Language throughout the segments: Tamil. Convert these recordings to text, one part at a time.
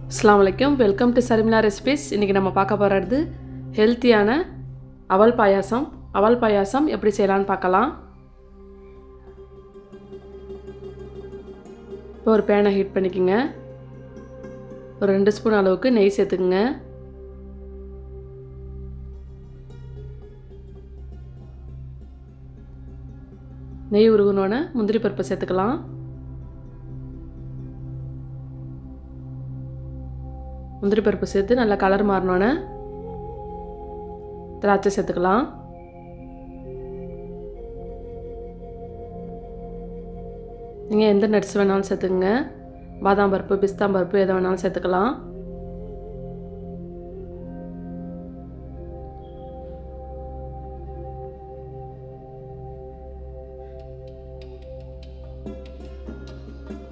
அஸ்ஸலாமு அலைக்கும். Welcome to Sharmila recipes. இன்றைக்கி நம்ம பார்க்க போகிறது ஹெல்த்தியான அவல் பாயாசம். அவல் பாயாசம் எப்படி செய்யலான்னு பார்க்கலாம். இப்போ ஒரு பேனை ஹீட் பண்ணிக்கோங்க. ஒரு 2 ஸ்பூன் அளவுக்கு நெய் சேர்த்துக்குங்க. நெய் உருகுனோடனே முந்திரி பருப்பை சேர்த்துக்கலாம். முந்திரி பருப்பு சேர்த்து நல்லா கலர் மாறினோன்னே திராட்சை சேர்த்துக்கலாம். நீங்கள் எந்த நட்ஸ் வேணாலும் சேர்த்துக்குங்க. பாதாம் பருப்பு, பிஸ்தா பருப்பு எதை வேணாலும் சேர்த்துக்கலாம்.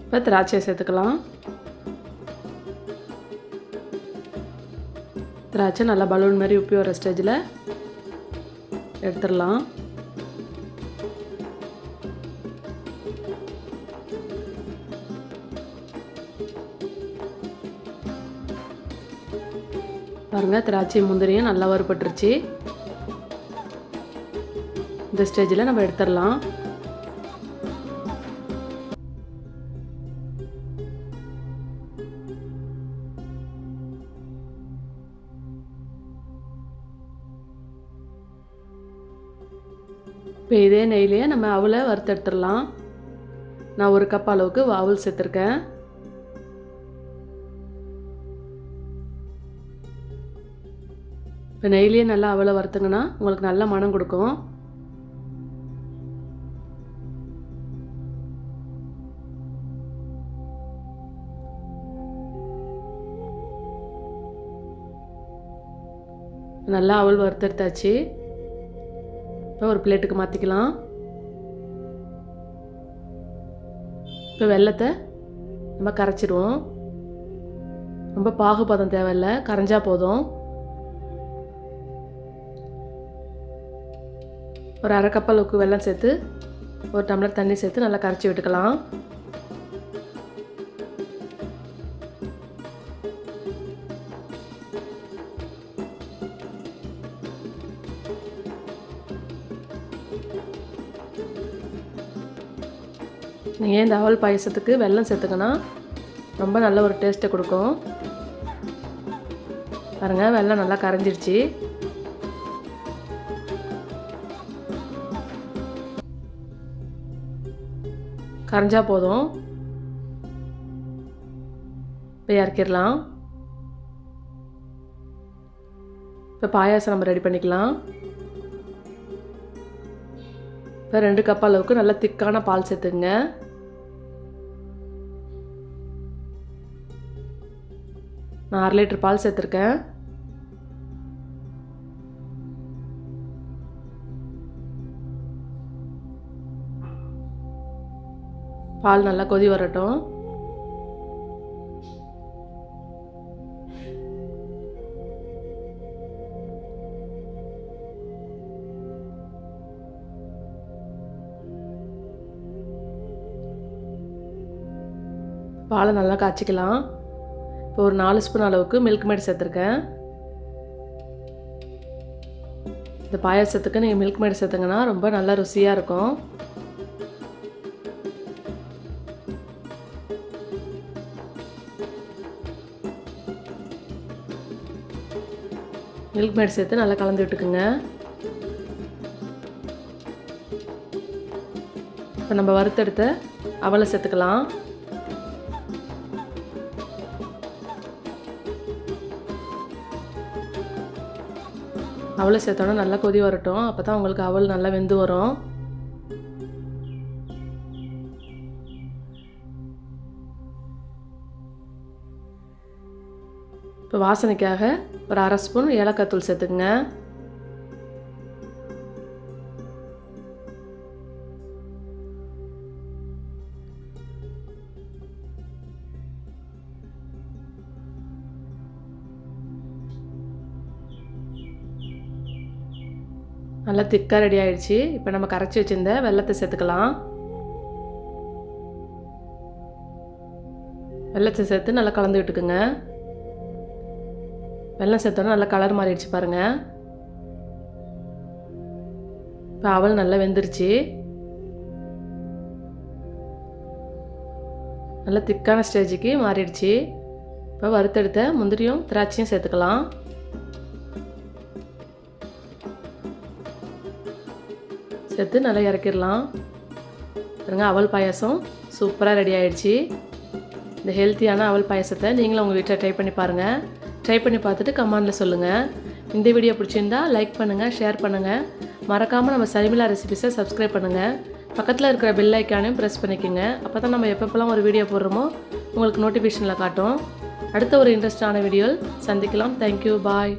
இப்போ திராட்சையை சேர்த்துக்கலாம். திராட்சை நல்லா பலூன் மாதிரி உப்பி வர ஸ்டேஜில் எடுத்துடலாம். பாருங்கள், திராட்சை முந்திரியும் நல்லா வறுபட்டுருச்சு. இந்த ஸ்டேஜில் நம்ம எடுத்துடலாம். இப்போ இதே நெய்லேயே நம்ம அவலை வறுத்து எடுத்துடலாம். நான் 1 கப் அளவுக்கு அவல் சேர்த்துருக்கேன். இப்போ நெய்லேயே நல்லா அவலை வறுத்துங்கன்னா உங்களுக்கு நல்ல மனம் கொடுக்கும். நல்லா அவல் வறுத்தெடுத்தாச்சு. இப்போ ஒரு பிளேட்டுக்கு மாற்றிக்கலாம். இப்போ வெல்லத்தை நம்ம கரைச்சிடுவோம். ரொம்ப பாகுபதம் தேவையில்லை, கரைஞ்சா போதும். ஒரு 1/2 கப் அளவுக்கு வெல்லம் சேர்த்து 1 டம்ளர் தண்ணி சேர்த்து நல்லா கரைச்சி விட்டுக்கலாம். நீங்கள் இந்த அவல் பாயசத்துக்கு வெல்லம் சேர்த்துக்கன்னா ரொம்ப நல்ல ஒரு டேஸ்ட்டை கொடுக்கும். பாருங்கள், வெல்லம் நல்லா கரைஞ்சிடுச்சு. கரைஞ்சா போதும். இப்போ இறக்கிடலாம். இப்போ பாயாசம் நம்ம ரெடி பண்ணிக்கலாம். இப்போ 2 கப் அளவுக்கு நல்லா திக்கான பால் சேர்த்துங்க. நான் 1/2 லிட்டர் பால் சேர்த்துருக்கேன். பால் நல்லா கொதி வரட்டும். பாலை நல்லா காய்ச்சிக்கலாம். இப்போ ஒரு 4 ஸ்பூன் அளவுக்கு மில்க் மேட் சேர்த்துருக்கேன். இந்த பாயாசத்துக்கு நீங்கள் மில்க் மேட் சேர்த்துங்கன்னா ரொம்ப நல்லா ருசியாக இருக்கும். மில்க் மேட் சேர்த்து நல்லா கலந்து விட்டுக்குங்க. இப்போ நம்ம வறுத்தெடுத்த அவலை சேர்த்துக்கலாம். அவலை சேர்த்தோன்னா நல்லா கொதி வரட்டும். அப்போ தான் உங்களுக்கு அவல் நல்லா வெந்து வரும். இப்போ வாசனைக்காக ஒரு 1/2 ஸ்பூன் ஏலக்காய் தூள் சேர்த்துக்குங்க. நல்லா திக்காக ரெடி ஆகிடுச்சு. இப்போ நம்ம கரைச்சி வச்சுருந்த வெல்லத்தை சேர்த்துக்கலாம். வெல்லத்தை சேர்த்து நல்லா கலந்து விட்டுக்குங்க. வெல்லம் சேர்த்தோன்னா நல்லா கலர் மாறிடுச்சு பாருங்கள். இப்போ அவல் நல்லா வெந்துருச்சு. நல்லா திக்கான ஸ்டேஜுக்கு மாறிடுச்சு. இப்போ வறுத்தெடுத்த முந்திரியும் திராட்சையும் சேர்த்துக்கலாம். சேர்த்து நல்லா இறக்கிடலாம். பாருங்க, அவல் பாயாசம் சூப்பராக ரெடி ஆகிடுச்சு. இந்த ஹெல்த்தியான அவல் பாயாசத்தை நீங்களும் உங்கள் வீட்டில் ட்ரை பண்ணி பாருங்கள். ட்ரை பண்ணி பார்த்துட்டு கமெண்டில் சொல்லுங்கள். இந்த வீடியோ பிடிச்சிருந்தா லைக் பண்ணுங்கள், ஷேர் பண்ணுங்கள். மறக்காமல் நம்ம சரிமிலா ரெசிபிஸை சப்ஸ்கிரைப் பண்ணுங்கள். பக்கத்தில் இருக்கிற பெல் ஐக்கானையும் ப்ரெஸ் பண்ணிக்கோங்க. அப்போ தான் நம்ம எப்பப்பெல்லாம் ஒரு வீடியோ போடுறோமோ உங்களுக்கு நோட்டிஃபிகேஷனில் காட்டும். அடுத்த ஒரு இன்ட்ரெஸ்டான வீடியோவில் சந்திக்கலாம். தேங்க்யூ, பாய்.